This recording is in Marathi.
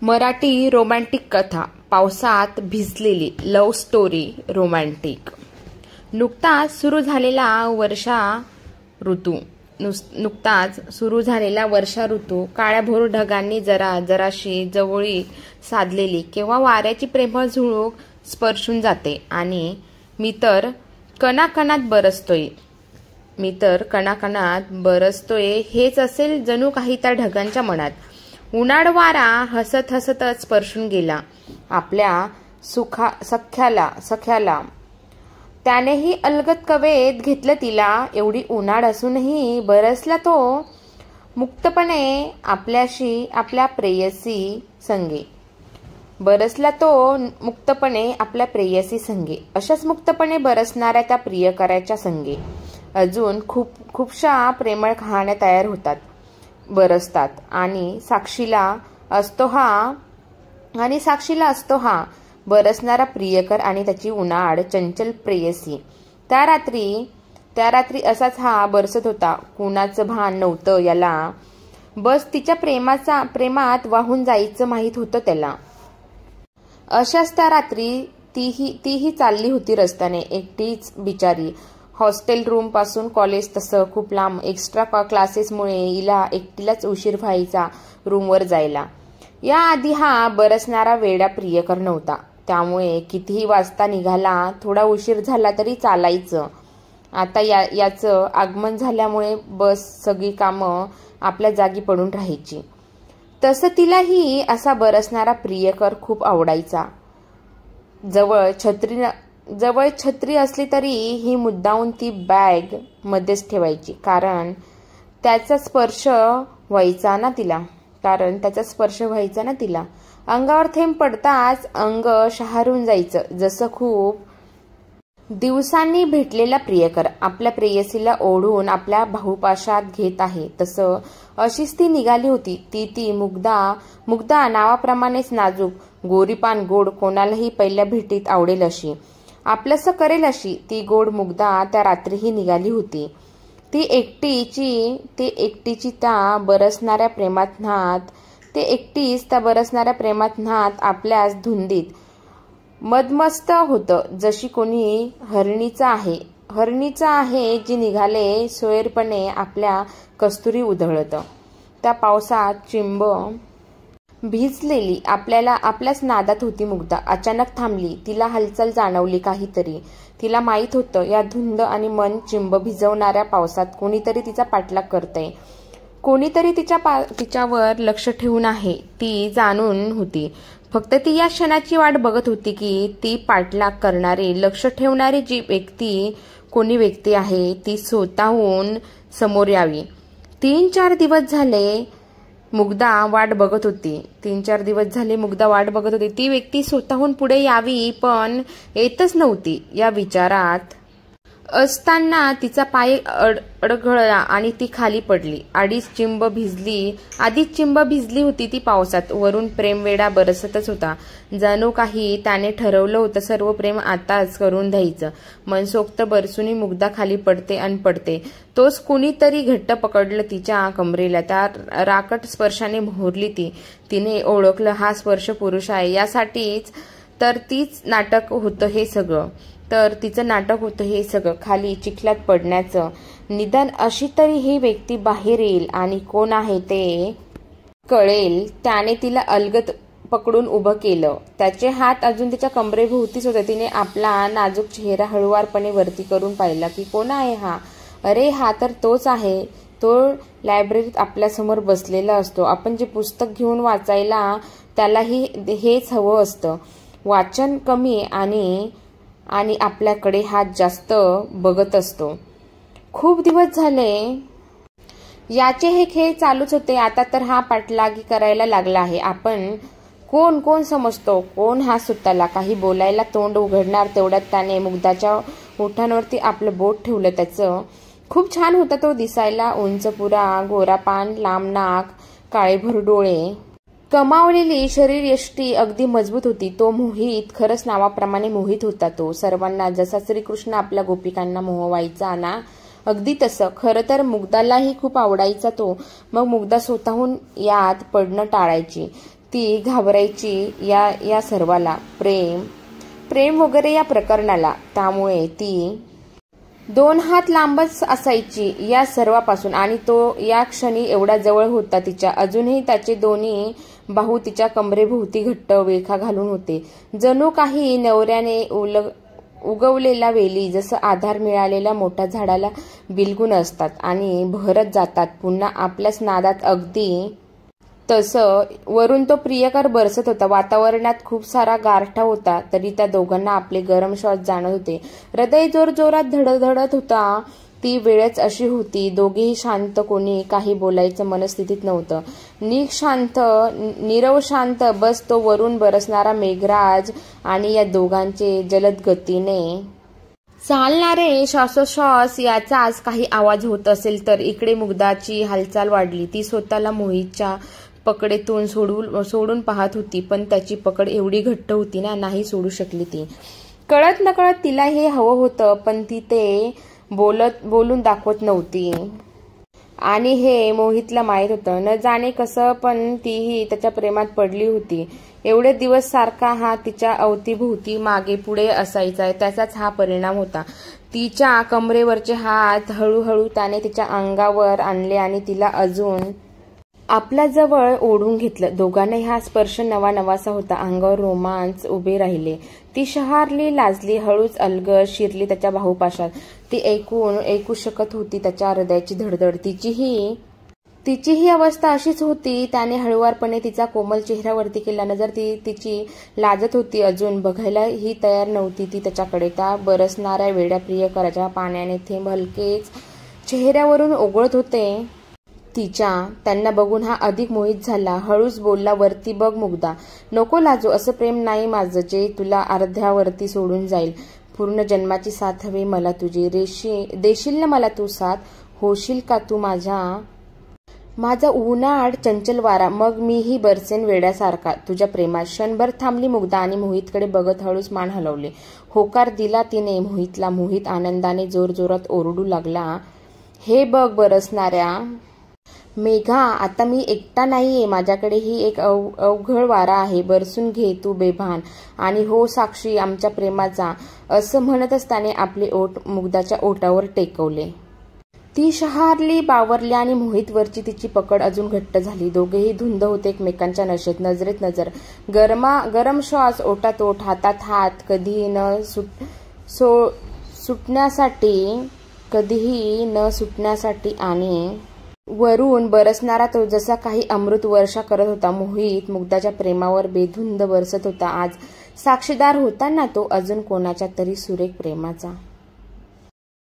मराठी रोमॅन्टिक कथा, पावसात भिजलेली लव्ह स्टोरी रोमॅन्टिक. नुकताच सुरू झालेला वर्षा ऋतू काळ्याभोर ढगांनी जराशी जवळी साधलेली केव्हा वाऱ्याची प्रेमळ झुळूक स्पर्शून जाते आणि मी तर कणाकणात बरसतोय हेच असेल जणू काही त्या ढगांच्या मनात. उन्हाळ वारा हसत हसतच स्पर्शून गेला आपल्या सख्याला. त्यानेही अलगद कवेत घेतलं तिला. एवढी उन्हाळ असूनही बरसला तो मुक्तपणे आपल्या प्रेयसी संगे. अशाच मुक्तपणे बरसणाऱ्या त्या प्रियकराच्या संगे अजून खूपशा प्रेमळ कहाण्या तयार बरसतात आणि साक्षीला असतो हा बरसणारा प्रियकर आणि त्याची उन्हाळ चंचल प्रेयसी. त्या रात्री असाच हा बरसत होता. कुणाचं भान नव्हतं याला. बस तिच्या प्रेमात वाहून जायचं माहीत होतं त्याला. अशाच त्या रात्री तीही चालली होती रस्त्याने एकटीच बिचारी. हॉस्टेल रूम पासून कॉलेज तसं खूप लांब. एक्स्ट्रा क्लासेसमुळे हिला एकटीलाच उशीर व्हायचा रूमवर जायला. याआधी हा बरसणारा वेडा प्रियकर नव्हता. त्यामुळे कितीही वाजता निघाला थोडा उशीर झाला तरी चालायचं. आता याचं आगमन झाल्यामुळे बस सगळी कामं आपल्या जागी पडून राहायची. तसं तिलाही असा बरसणारा प्रियकर खूप आवडायचा. जवळ छत्री असली तरी ही मुद्दामून ती बॅग मध्येच ठेवायची. कारण त्याचा स्पर्श व्हायचा ना तिला. अंगावर थेंब पडताच अंग शहारून जायचं. जसं खूप दिवसांनी भेटलेला प्रियकर आपल्या प्रेयसीला ओढून आपल्या बाहुपाशात घेत आहे तसं अशीच ती निघाली होती. ती मुग्धा नावाप्रमाणेच नाजूक, गोरीपान गोड, कोणालाही पहिल्या भेटीत आवडेल अशी, आपलंसं करेल अशी ती गोड मुग्धा त्या रात्रीही निघाली होती. ती एकटीची त्या बरसणाऱ्या प्रेमात न्हात आपल्याच धुंदीत मदमस्त होतं. जशी कोणी हरणीचं आहे जी निघाले सोयरपणे आपल्या कस्तुरी उधळत. त्या पावसात चिंब भिजलेली आपल्याच नादात होती मुग्धा. अचानक थांबली. तिला हालचाल जाणवली काहीतरी. तिला माहीत होतं या धुंद आणि मन चिंब भिजवणाऱ्या पावसात कोणीतरी तिचा पाठलाग करतंय. कोणीतरी तिच्यावर लक्ष ठेवून आहे ती जाणून होती. फक्त ती या क्षणाची वाट बघत होती की ती पाठलाग करणारी, लक्ष ठेवणारी जी कोणी व्यक्ती आहे ती स्वतःहून समोर यावी. 3-4 दिवस झाले मुग्धा वाट बघत होती. ती व्यक्ती स्वतःहून पुढे यावी पण येतच नव्हती. या विचारात असताना तिचा पाय अडगळला आणि ती खाली पडली. आधीच चिंब भिजली होती ती पावसात. वरून प्रेमवेडा बरसतच होता. जणू काही त्याने ठरवलं होतं सर्व प्रेम आताच करून द्यायचं. मनसोक्त बरसूनी मुग्धा खाली पडते. तोच कुणीतरी घट्ट पकडलं तिच्या कमरेला. त्या राकट स्पर्शाने मोहरली ती. तिने ओळखलं हा स्पर्श पुरुष आहे. यासाठीच तर तिचं नाटक होतं हे सगळं. खाली चिखलात पडण्याचं. निदान अशी तरी ही व्यक्ती बाहेर येईल आणि कोण आहे ते कळेल. त्याने तिला अलगद पकडून उभं केलं. त्याचे हात अजून तिच्या कमरेभोवतीच होते. तिने आपला नाजूक चेहरा हळुवारपणे वरती करून पाहिला की कोण आहे हा. अरे हा तर तोच आहे. तो लायब्ररीत आपल्यासमोर बसलेला असतो. आपण जे पुस्तक घेऊन वाचायला त्यालाही हेच हवं असतं. वाचन कमी आणि आपल्याकडे हात जास्त बघत असतो. खूप दिवस झाले याचे हे खेळ चालूच होते. आता तर हा पाठलागी करायला लागला आहे. आपण कोण समजतो. कोण हा स्वतःला काही बोलायला तोंड उघडणार तेवढ्यात त्याने मुग्धाच्या ओठांवरती आपलं बोट ठेवलं. त्याचं खूप छान होता तो दिसायला. उंचपुरा, गोरापान, लांब नाक, काळेभोर डोळे, कमावलेली शरीरयष्टी अगदी मजबूत होती. तो खरंच नावाप्रमाणे मोहित होता तो. सर्वांना जसा श्रीकृष्ण आपल्या गोपिकांना मोहवायचा ना, अगदी तसं. खरं तर मुग्धालाही खूप आवडायचा तो. मग मुग्धा स्वतःहून यात पडणं टाळायची. ती घाबरायची या सर्वाला, प्रेम वगैरे या प्रकरणाला. त्यामुळे ती 2 हात लांबच असायची या सर्वापासून आणि तो या क्षणी एवढा जवळ होता तिच्या. अजूनही त्याचे दोन्ही बाहू तिच्या कमरेभोवती घट्ट वेखा घालून होते. जणू काही नवऱ्याने उगवलेला वेली जसं आधार मिळालेल्या मोठ्या झाडाला बिलगून असतात आणि बहरत जातात पुन्हा आपल्याच नादात. अगदी तसं वरून तो प्रियकर बरसत होता. वातावरणात खूप सारा गारठा होता तरी त्या दोघांना आपले गरम श्वास जाणवत होते. हृदय जोरजोरात धडधडत होता. ती वेळच अशी होती, दोघेही शांत, कोणी काही बोलायचं मनस्थितीत नव्हतं. नीरव शांत. बस तो वरून बरसणारा मेघराज आणि या दोघांचे जलद गतीने चालणारे श्वासोश्वास याचाच काही आवाज होत असेल तर इकडे मुग्धाची हालचाल वाढली. ती स्वतःला मोहितच्या पकडेतून सोडून पाहत होती, पण त्याची पकड एवढी घट्ट होती ना, नाही सोडू शकली ती. कळत नकळत तिला हे हवं होतं, पण ती ते बोलून दाखवत नव्हती. आणि हे मोहितला माहीत होतं. न जाणे कसं पण तीही त्याच्या प्रेमात पडली होती. एवढे दिवस सारखा हा तिच्या अवतीभोवती मागे पुढे असायचा, त्याचाच हा परिणाम होता. तिच्या कमरेवरचे हात हळूहळू त्याने तिच्या अंगावर आणले आणि तिला अजून आपल्या जवळ ओढून घेतलं. दोघांनाही हा स्पर्श नवासा होता. अंगावर रोमांच उभे राहिले. ती शहारली, लाजली, हळूच अलगद शिरली त्याच्या बाहुपाशात. ती ऐकू शकत होती त्याच्या हृदयाची धडधड. तिचीही अवस्था अशीच होती. त्याने हळुवारपणे तिचा कोमल चेहऱ्यावरती केला. नजर तिची लाजत होती. अजून बघायला ही तयार नव्हती ती त्याच्याकडे. त्या बरसणाऱ्या वेड्या प्रियकराच्या पाण्याने थेंब हलकेच चेहऱ्यावरून ओघळत होते तिच्या. त्यांना बघून हा अधिक मोहित झाला. हळूच बोलला, वरती बघ मुग्धा, नको लाजू. असं प्रेम नाही माझं जे तुला अर्ध्यावरती सोडून जाईल. पूर्ण जन्माची साथ हवी मला तुझी. देशील ना मला तू साथ? होशील का तू माझा उन्हाळ चंचल वारा? मग मीही बरसेन वेड्यासारखा तुझ्या प्रेमात. क्षणभर थांबली मुग्धा आणि मोहितकडे बघत हळूच मान हलवले. होकार दिला तिने मोहितला. मोहित आनंदाने जोरजोरात ओरडू लागला, हे बघ बरसणाऱ्या मेघा, आता मी एकटा नाहीये. माझ्याकडेही एक अवघड वारा आहे. बरसून घे तू बेभान आणि हो साक्षी आमच्या प्रेमाचा. असं म्हणतच त्याने आपले ओठ मुग्धाच्या ओठावर टेकवले. ती शहारली, बावरली आणि मोहितवरची तिची पकड अजून घट्ट झाली. दोघेही धुंद होते एकमेकांच्या नशेत. नजरेत नजर, गरम श्वास, ओठात ओठ, हातात हात, कधीही न सुटण्यासाठी आणि वरून बरसणारा तो जसा काही अमृत वर्षा करत होता. मोहित मुग्धाच्या प्रेमावर बेधुंद बरसत होता. आज साक्षीदार होता ना तो अजून कोणाच्या तरी सुरेख प्रेमाचा.